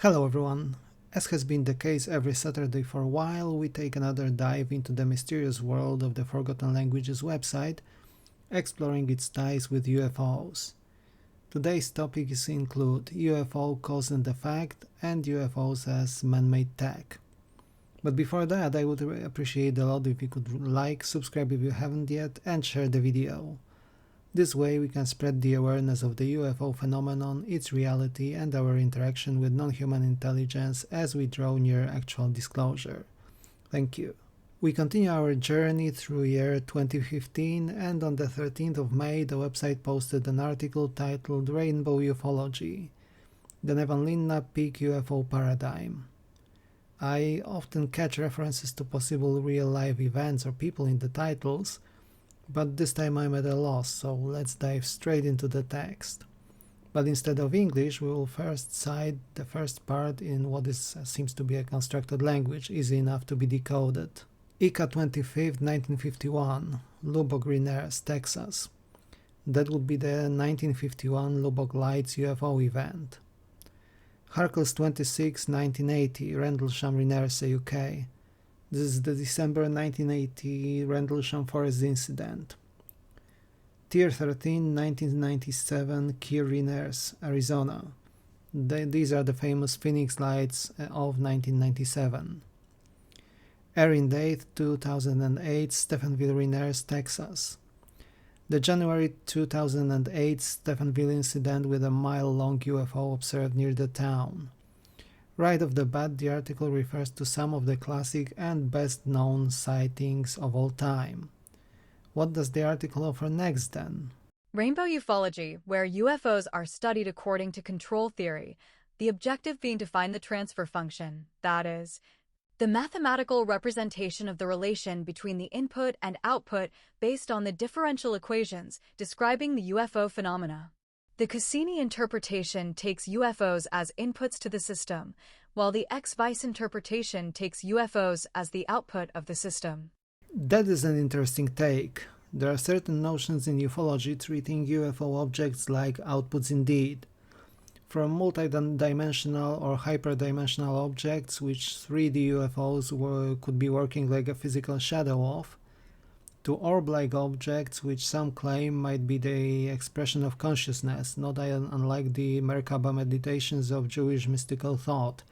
Hello everyone! As has been the case every Saturday for a while, we take another dive into the mysterious world of the Forgotten Languages website, exploring its ties with UFOs. Today's topics include UFO cause and effect and UFOs as man-made tech. But before that, I would appreciate a lot if you could like, subscribe if you haven't yet, and share the video. This way we can spread the awareness of the UFO phenomenon, its reality, and our interaction with non-human intelligence as we draw near actual disclosure. Thank you. We continue our journey through year 2015, and on the 13th of May the website posted an article titled Rainbow Ufology, the Nevanlinna Peak UFO Paradigm. I often catch references to possible real-life events or people in the titles, but this time I'm at a loss, so let's dive straight into the text. But instead of English, we will first cite the first part in what seems to be a constructed language, easy enough to be decoded. Ica 25th, 1951, Lubbock Greeners, Texas. That would be the 1951 Lubbock Lights UFO event. Harkles 26, 1980, Rendlesham Reners, UK. This is the December 1980 Rendlesham Forest incident. Tier 13, 1997, Key Reners, Arizona. These are the famous Phoenix Lights of 1997. Erin Date, 2008, Stephenville Reners, Texas. The January 2008 Stephenville incident with a mile-long UFO observed near the town. Right off the bat, the article refers to some of the classic and best-known sightings of all time. What does the article offer next then? Rainbow ufology, where UFOs are studied according to control theory, the objective being to find the transfer function, that is, the mathematical representation of the relation between the input and output based on the differential equations describing the UFO phenomena. The Cassini interpretation takes UFOs as inputs to the system, while the X-Vice interpretation takes UFOs as the output of the system. That is an interesting take. There are certain notions in ufology treating UFO objects like outputs indeed. From multidimensional or hyperdimensional objects, which 3D UFOs could be working like a physical shadow of, to orb-like objects which some claim might be the expression of consciousness, not unlike the Merkaba meditations of Jewish mystical thought,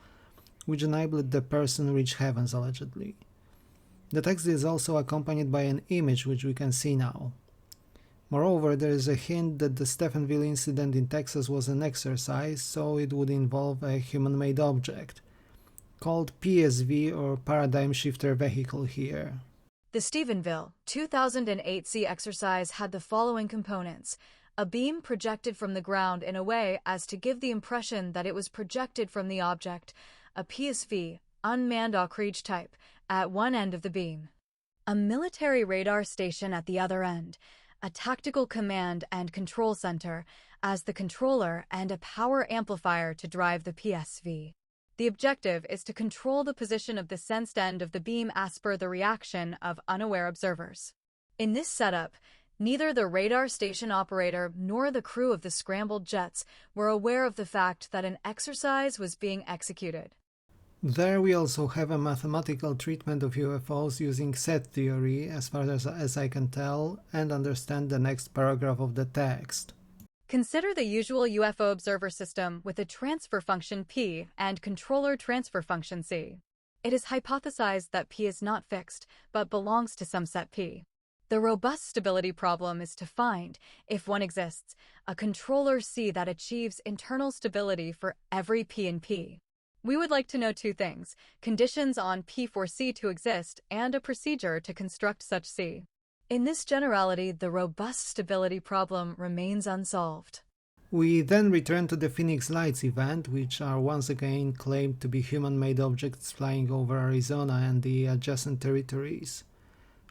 which enabled the person reach heavens allegedly. The text is also accompanied by an image which we can see now. Moreover, there is a hint that the Stephenville incident in Texas was an exercise, so it would involve a human-made object, called PSV or Paradigm Shifter Vehicle here. The Stephenville 2008 sea exercise had the following components: a beam projected from the ground in a way as to give the impression that it was projected from the object, a PSV, unmanned Oak type, at one end of the beam, a military radar station at the other end, a tactical command and control center as the controller, and a power amplifier to drive the PSV. The objective is to control the position of the sensed end of the beam as per the reaction of unaware observers. In this setup, neither the radar station operator nor the crew of the scrambled jets were aware of the fact that an exercise was being executed. There we also have a mathematical treatment of UFOs using set theory, as far as I can tell, and understand the next paragraph of the text. Consider the usual UFO observer system with a transfer function P and controller transfer function C. It is hypothesized that P is not fixed, but belongs to some set P. The robust stability problem is to find, if one exists, a controller C that achieves internal stability for every P in P. We would like to know two things: conditions on P for C to exist and a procedure to construct such C. In this generality, the robust stability problem remains unsolved. We then return to the Phoenix Lights event, which are once again claimed to be human-made objects flying over Arizona and the adjacent territories.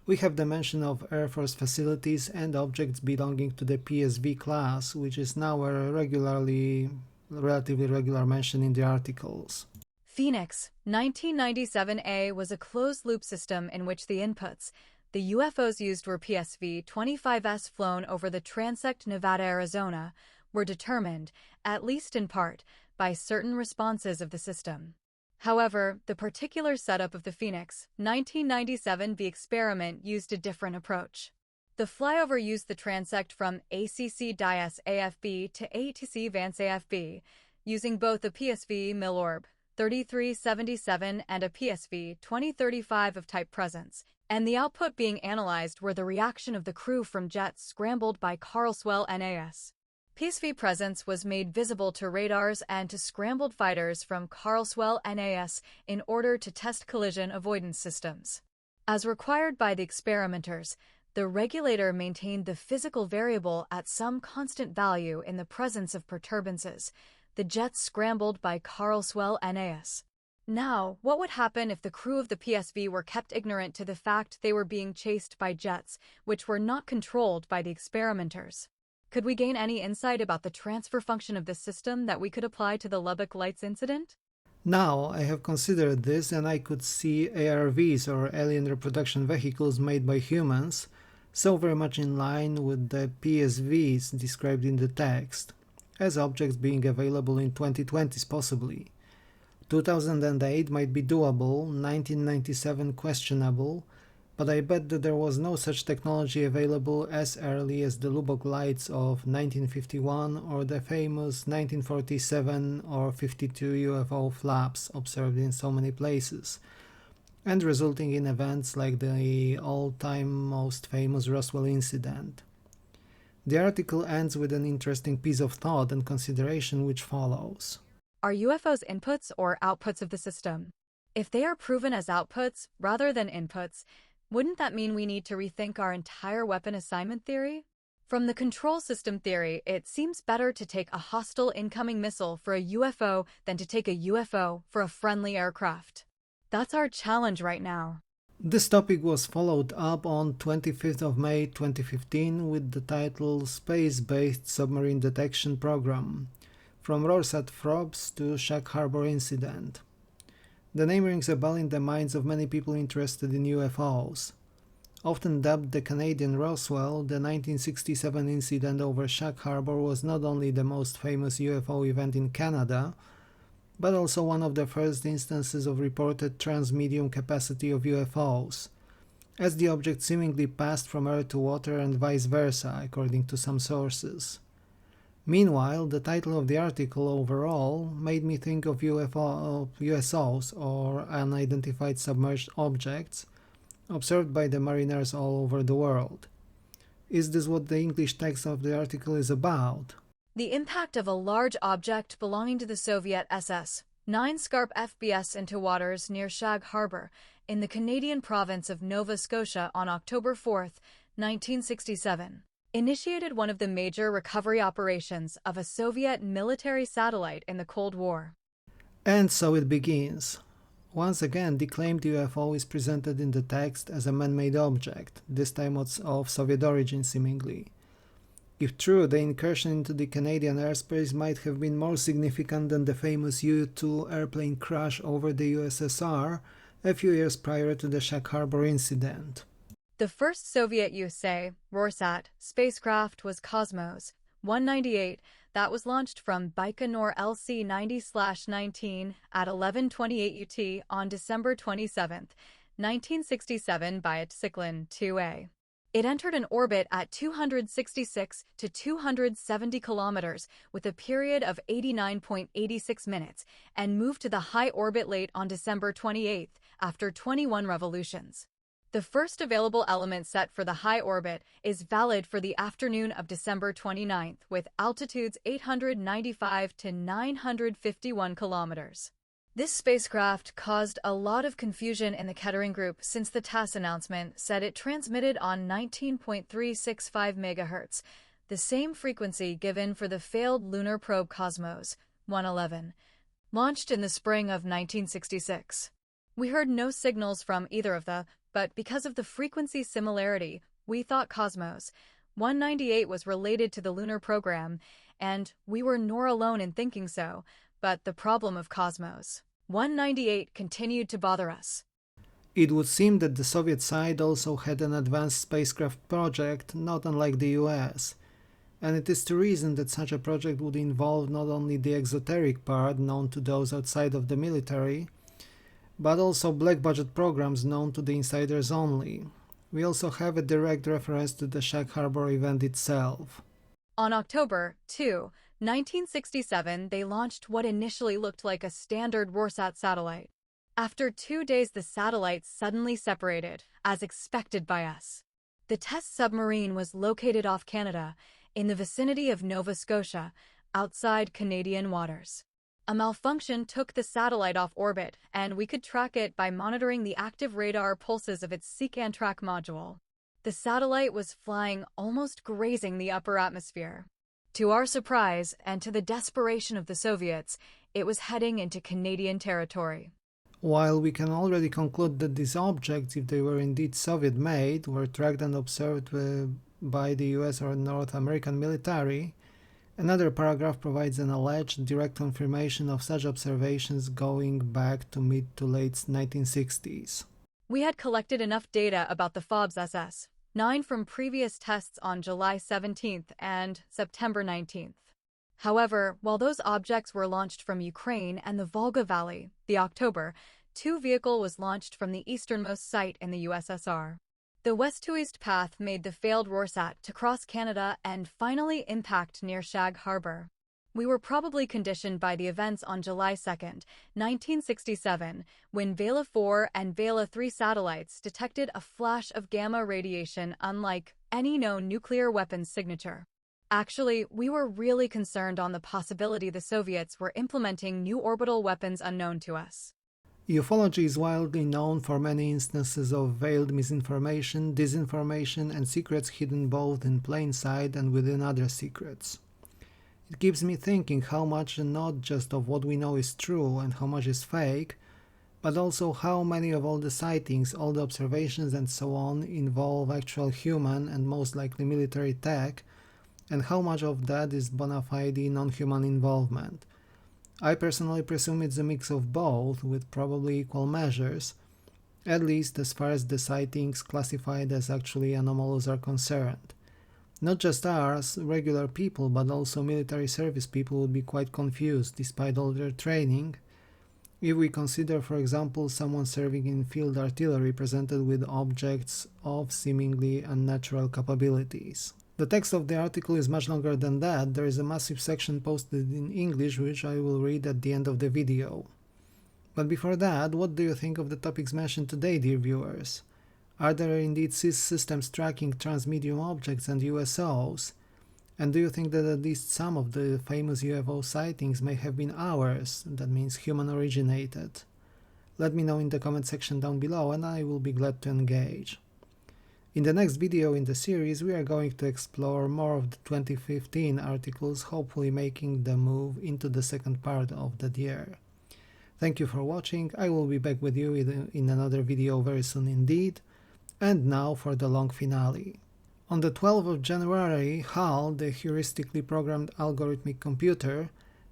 We have the mention of Air Force facilities and objects belonging to the PSV class, which is now a relatively regular mention in the articles. Phoenix 1997A was a closed-loop system in which the inputs, the UFOs used were PSV-25S flown over the transect Nevada, Arizona, were determined, at least in part, by certain responses of the system. However, the particular setup of the Phoenix 1997B experiment used a different approach. The flyover used the transect from ACC-DIAS AFB to ATC Vance AFB, using both a PSV Milorb 3377 and a PSV 2035 of type presence, and the output being analyzed were the reaction of the crew from jets scrambled by Carswell NAS. PSV presence was made visible to radars and to scrambled fighters from Carswell NAS in order to test collision avoidance systems. As required by the experimenters, the regulator maintained the physical variable at some constant value in the presence of perturbances, the jets scrambled by Carswell NAS. Now, what would happen if the crew of the PSV were kept ignorant to the fact they were being chased by jets, which were not controlled by the experimenters? Could we gain any insight about the transfer function of the system that we could apply to the Lubbock Lights incident? Now, I have considered this and I could see ARVs or alien reproduction vehicles made by humans, so very much in line with the PSVs described in the text, as objects being available in 2020s possibly. 2008 might be doable, 1997 questionable, but I bet that there was no such technology available as early as the Lubbock Lights of 1951 or the famous 1947 or 52 UFO flaps observed in so many places, and resulting in events like the all-time most famous Roswell incident. The article ends with an interesting piece of thought and consideration which follows. Are UFOs inputs or outputs of the system? If they are proven as outputs rather than inputs, wouldn't that mean we need to rethink our entire weapon assignment theory? From the control system theory, it seems better to take a hostile incoming missile for a UFO than to take a UFO for a friendly aircraft. That's our challenge right now. This topic was followed up on 25th of May 2015 with the title Space-Based Submarine Detection Program, From Rorschach Probes to Shag Harbour Incident. The name rings a bell in the minds of many people interested in UFOs. Often dubbed the Canadian Roswell, the 1967 incident over Shag Harbour was not only the most famous UFO event in Canada, but also one of the first instances of reported transmedium capacity of UFOs, as the object seemingly passed from air to water and vice versa, according to some sources. Meanwhile, the title of the article overall made me think of USOs, or unidentified submerged objects, observed by the mariners all over the world. Is this what the English text of the article is about? The impact of a large object belonging to the Soviet SS 9 Scarp FBS into waters near Shag Harbour in the Canadian province of Nova Scotia on October 4, 1967. Initiated one of the major recovery operations of a Soviet military satellite in the Cold War. And so it begins. Once again, the claimed UFO is presented in the text as a man-made object, this time of Soviet origin seemingly. If true, the incursion into the Canadian airspace might have been more significant than the famous U-2 airplane crash over the USSR a few years prior to the Shag Harbour incident. The first Soviet USA Rorschach spacecraft was Cosmos 198 that was launched from Baikonur LC-90/19 at 11:28 UT on December 27, 1967 by Tsiklan 2A. It entered an orbit at 266 to 270 kilometers with a period of 89.86 minutes and moved to the high orbit late on December 28 after 21 revolutions. The first available element set for the high orbit is valid for the afternoon of December 29th with altitudes 895 to 951 kilometers. This spacecraft caused a lot of confusion in the Kettering group since the TASS announcement said it transmitted on 19.365 MHz, the same frequency given for the failed lunar probe Cosmos 111, launched in the spring of 1966. We heard no signals from either of but because of the frequency similarity, we thought Cosmos 198 was related to the lunar program, and we were nor alone in thinking so, but the problem of Cosmos 198 continued to bother us. It would seem that the Soviet side also had an advanced spacecraft project, not unlike the US. And it is to reason that such a project would involve not only the exoteric part known to those outside of the military, but also black budget programs known to the insiders only. We also have a direct reference to the Shag Harbour event itself. On October 2, 1967, they launched what initially looked like a standard Warsat satellite. After 2 days, the satellites suddenly separated, as expected by us. The test submarine was located off Canada, in the vicinity of Nova Scotia, outside Canadian waters. A malfunction took the satellite off orbit, and we could track it by monitoring the active radar pulses of its Seekan track module. The satellite was flying, almost grazing the upper atmosphere. To our surprise, and to the desperation of the Soviets, it was heading into Canadian territory. While we can already conclude that these objects, if they were indeed Soviet-made, were tracked and observed by the US or North American military, another paragraph provides an alleged direct confirmation of such observations going back to mid to late 1960s. We had collected enough data about the FOBS SS-9 from previous tests on July 17th and September 19th. However, while those objects were launched from Ukraine and the Volga Valley, the October 2 vehicle was launched from the easternmost site in the USSR. The west-to-east path made the failed Warsat to cross Canada and finally impact near Shag Harbour. We were probably conditioned by the events on July 2, 1967, when Vela 4 and Vela 3 satellites detected a flash of gamma radiation unlike any known nuclear weapons signature. Actually, we were really concerned on the possibility the Soviets were implementing new orbital weapons unknown to us. Ufology is widely known for many instances of veiled misinformation, disinformation, and secrets hidden both in plain sight and within other secrets. It keeps me thinking how much not just of what we know is true and how much is fake, but also how many of all the sightings, all the observations and so on involve actual human and most likely military tech, and how much of that is bona fide non-human involvement. I personally presume it's a mix of both, with probably equal measures, at least as far as the sightings classified as actually anomalous are concerned. Not just us, regular people, but also military service people would be quite confused, despite all their training, if we consider, for example, someone serving in field artillery presented with objects of seemingly unnatural capabilities. The text of the article is much longer than that. There is a massive section posted in English which I will read at the end of the video. But before that, what do you think of the topics mentioned today, dear viewers? Are there indeed systems tracking transmedium objects and USOs? And do you think that at least some of the famous UFO sightings may have been ours, that means human originated? Let me know in the comment section down below and I will be glad to engage. In the next video in the series, we are going to explore more of the 2015 articles, hopefully making the move into the second part of that year. Thank you for watching. I will be back with you in another video very soon indeed. And now for the long finale. On the 12th of January, HAL, the heuristically programmed algorithmic computer,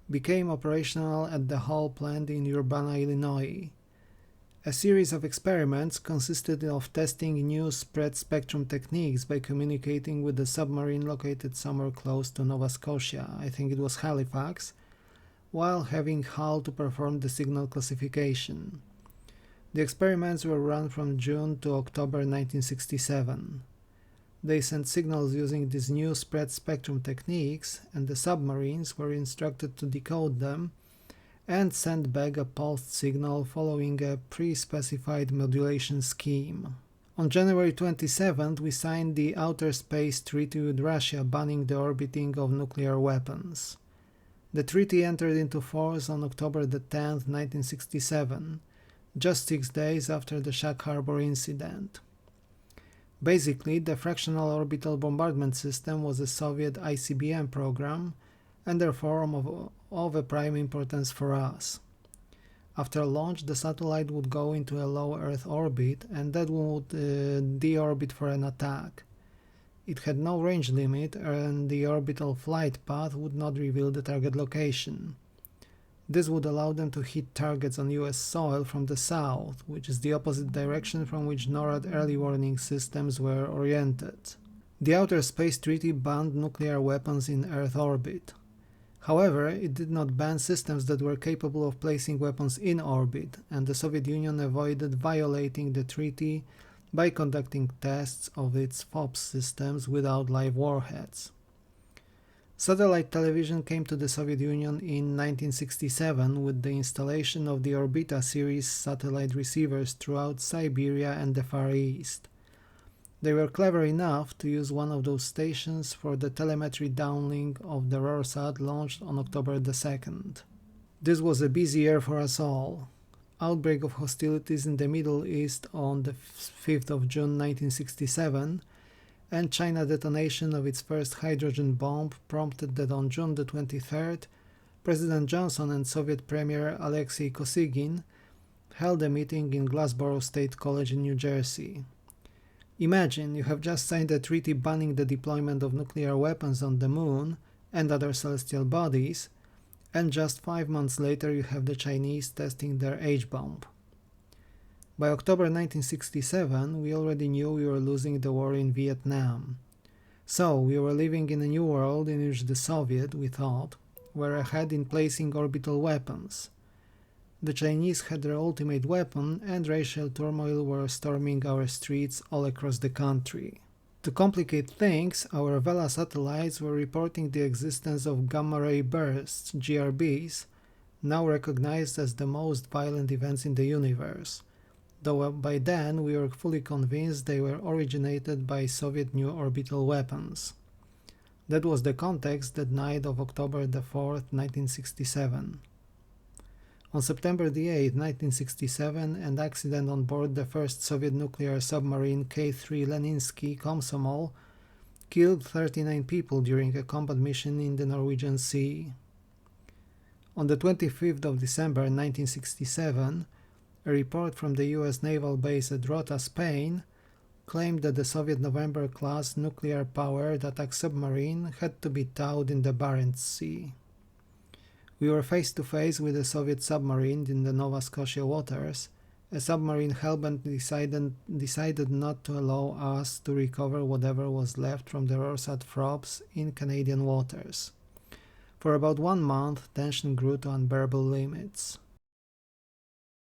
became operational at the HAL plant in Urbana, Illinois. A series of experiments consisted of testing new spread spectrum techniques by communicating with a submarine located somewhere close to Nova Scotia, I think it was Halifax, while having HAL to perform the signal classification. The experiments were run from June to October 1967. They sent signals using these new spread spectrum techniques, and the submarines were instructed to decode them and send back a pulsed signal following a pre-specified modulation scheme. On January 27th, we signed the Outer Space Treaty with Russia banning the orbiting of nuclear weapons. The treaty entered into force on October 10th, 1967, just 6 days after the Shag Harbour incident. Basically, the Fractional Orbital Bombardment System was a Soviet ICBM program and therefore of a prime importance for us. After launch, the satellite would go into a low Earth orbit and that would deorbit for an attack. It had no range limit and the orbital flight path would not reveal the target location. This would allow them to hit targets on US soil from the south, which is the opposite direction from which NORAD early warning systems were oriented. The Outer Space Treaty banned nuclear weapons in Earth orbit. However, it did not ban systems that were capable of placing weapons in orbit, and the Soviet Union avoided violating the treaty by conducting tests of its FOBS systems without live warheads. Satellite television came to the Soviet Union in 1967 with the installation of the Orbita series satellite receivers throughout Siberia and the Far East. They were clever enough to use one of those stations for the telemetry downlink of the Rorsat launched on October 2nd. This was a busy year for us all. Outbreak of hostilities in the Middle East on the 5th of June 1967 and China detonation of its first hydrogen bomb prompted that on June the 23rd, President Johnson and Soviet Premier Alexei Kosygin held a meeting in Glassboro State College in New Jersey. Imagine you have just signed a treaty banning the deployment of nuclear weapons on the moon and other celestial bodies, and just 5 months later you have the Chinese testing their H-bomb. By October 1967, we already knew we were losing the war in Vietnam. So, we were living in a new world in which the Soviet, we thought, were ahead in placing orbital weapons. The Chinese had their ultimate weapon, and racial turmoil were storming our streets all across the country. To complicate things, our Vela satellites were reporting the existence of gamma-ray bursts, GRBs, now recognized as the most violent events in the universe, though by then we were fully convinced they were originated by Soviet new orbital weapons. That was the context that night of October 4th, 1967. On September 8, 1967, an accident on board the first Soviet nuclear submarine K-3 Leninsky Komsomol killed 39 people during a combat mission in the Norwegian Sea. On the 25th of December 1967, a report from the US naval base at Rota, Spain, claimed that the Soviet November-class nuclear-powered attack submarine had to be towed in the Barents Sea. We were face to face with a Soviet submarine in the Nova Scotia waters. A submarine hellbent decided not to allow us to recover whatever was left from the Rorsat probes in Canadian waters. For about 1 month, tension grew to unbearable limits.